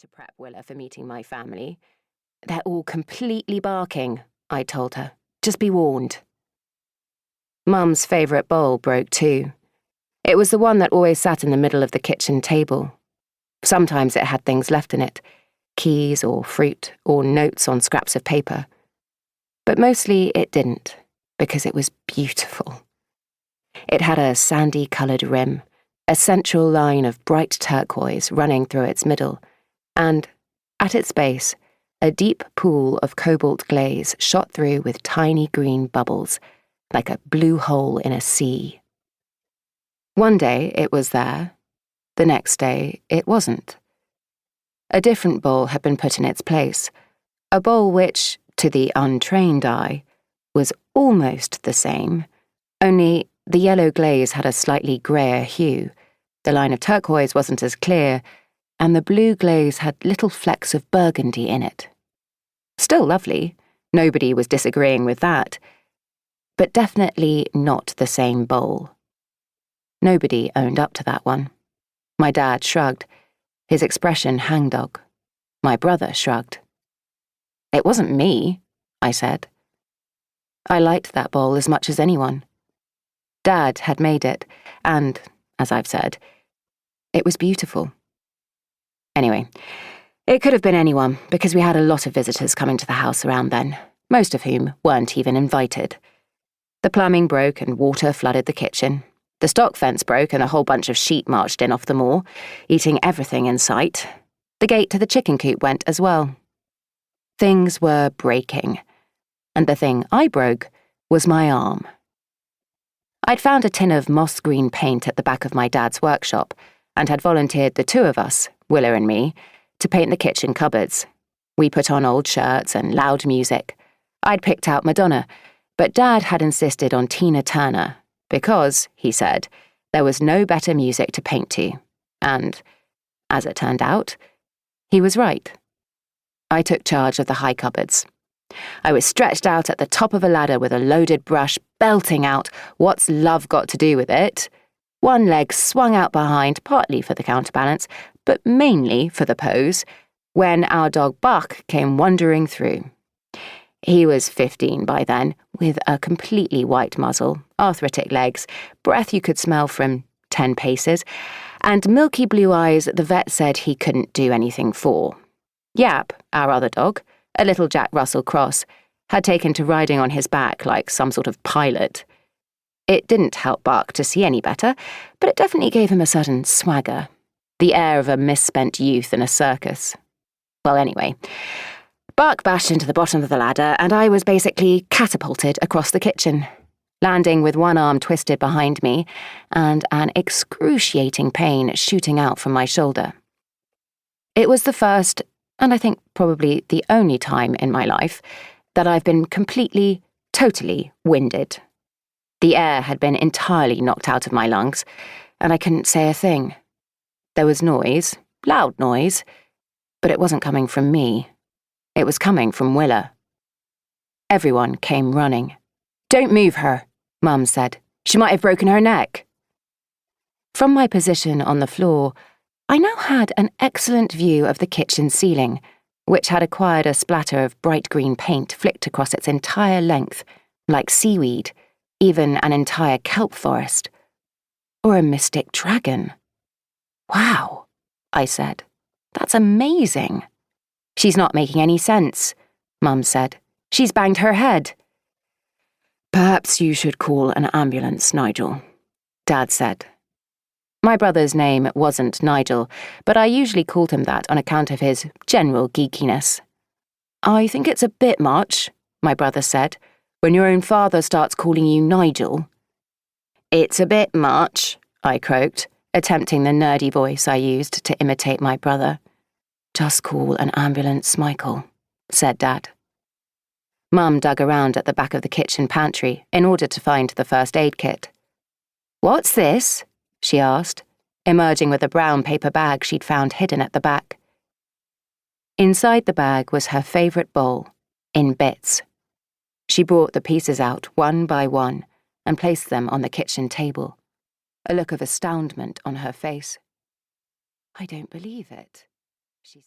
to prep Willa for meeting my family. "They're all completely barking," I told her. "Just be warned." Mum's favourite bowl broke too. It was the one that always sat in the middle of the kitchen table. Sometimes it had things left in it, keys or fruit or notes on scraps of paper. But mostly it didn't, because it was beautiful. It had a sandy-coloured rim, a central line of bright turquoise running through its middle, and, at its base, a deep pool of cobalt glaze shot through with tiny green bubbles, like a blue hole in a sea. One day it was there, the next day it wasn't. A different bowl had been put in its place, a bowl which, to the untrained eye, was almost the same, only the yellow glaze had a slightly greyer hue, the line of turquoise wasn't as clear, and the blue glaze had little flecks of burgundy in it. Still lovely, nobody was disagreeing with that, but definitely not the same bowl. Nobody owned up to that one. My dad shrugged, his expression hangdog. My brother shrugged. "It wasn't me," I said. I liked that bowl as much as anyone. Dad had made it, and, as I've said, it was beautiful. Anyway, it could have been anyone, because we had a lot of visitors coming to the house around then, most of whom weren't even invited. The plumbing broke and water flooded the kitchen. The stock fence broke and a whole bunch of sheep marched in off the moor, eating everything in sight. The gate to the chicken coop went as well. Things were breaking, and the thing I broke was my arm. I'd found a tin of moss green paint at the back of my dad's workshop and had volunteered the two of us, Willa and me, to paint the kitchen cupboards. We put on old shirts and loud music. I'd picked out Madonna, but Dad had insisted on Tina Turner because, he said, there was no better music to paint to. And, as it turned out, he was right. I took charge of the high cupboards. I was stretched out at the top of a ladder with a loaded brush, belting out "What's Love Got to Do With It?" One leg swung out behind, partly for the counterbalance, but mainly for the pose, when our dog Buck came wandering through. He was 15 by then, with a completely white muzzle, arthritic legs, breath you could smell from 10 paces, and milky blue eyes the vet said he couldn't do anything for. Yap, our other dog, a little Jack Russell cross, had taken to riding on his back like some sort of pilot. It didn't help Buck to see any better, but it definitely gave him a certain swagger, the air of a misspent youth in a circus. Well, anyway, Buck bashed into the bottom of the ladder, and I was basically catapulted across the kitchen, landing with one arm twisted behind me and an excruciating pain shooting out from my shoulder. It was the first, and I think probably the only time in my life, that I've been completely, totally winded. The air had been entirely knocked out of my lungs, and I couldn't say a thing. There was noise, loud noise, but it wasn't coming from me. It was coming from Willa. Everyone came running. "Don't move her," Mum said. "She might have broken her neck." From my position on the floor, I now had an excellent view of the kitchen ceiling, which had acquired a splatter of bright green paint flicked across its entire length, like seaweed, even an entire kelp forest. Or a mystic dragon. "Wow," I said. "That's amazing." "She's not making any sense," Mum said. "She's banged her head." "Perhaps you should call an ambulance, Nigel," Dad said. My brother's name wasn't Nigel, but I usually called him that on account of his general geekiness. "I think it's a bit much," my brother said, "when your own father starts calling you Nigel." "It's a bit much," I croaked, attempting the nerdy voice I used to imitate my brother. "Just call an ambulance, Michael," said Dad. Mum dug around at the back of the kitchen pantry in order to find the first aid kit. "What's this?" she asked, emerging with a brown paper bag she'd found hidden at the back. Inside the bag was her favourite bowl, in bits. She brought the pieces out one by one and placed them on the kitchen table, a look of astoundment on her face. "I don't believe it," she said.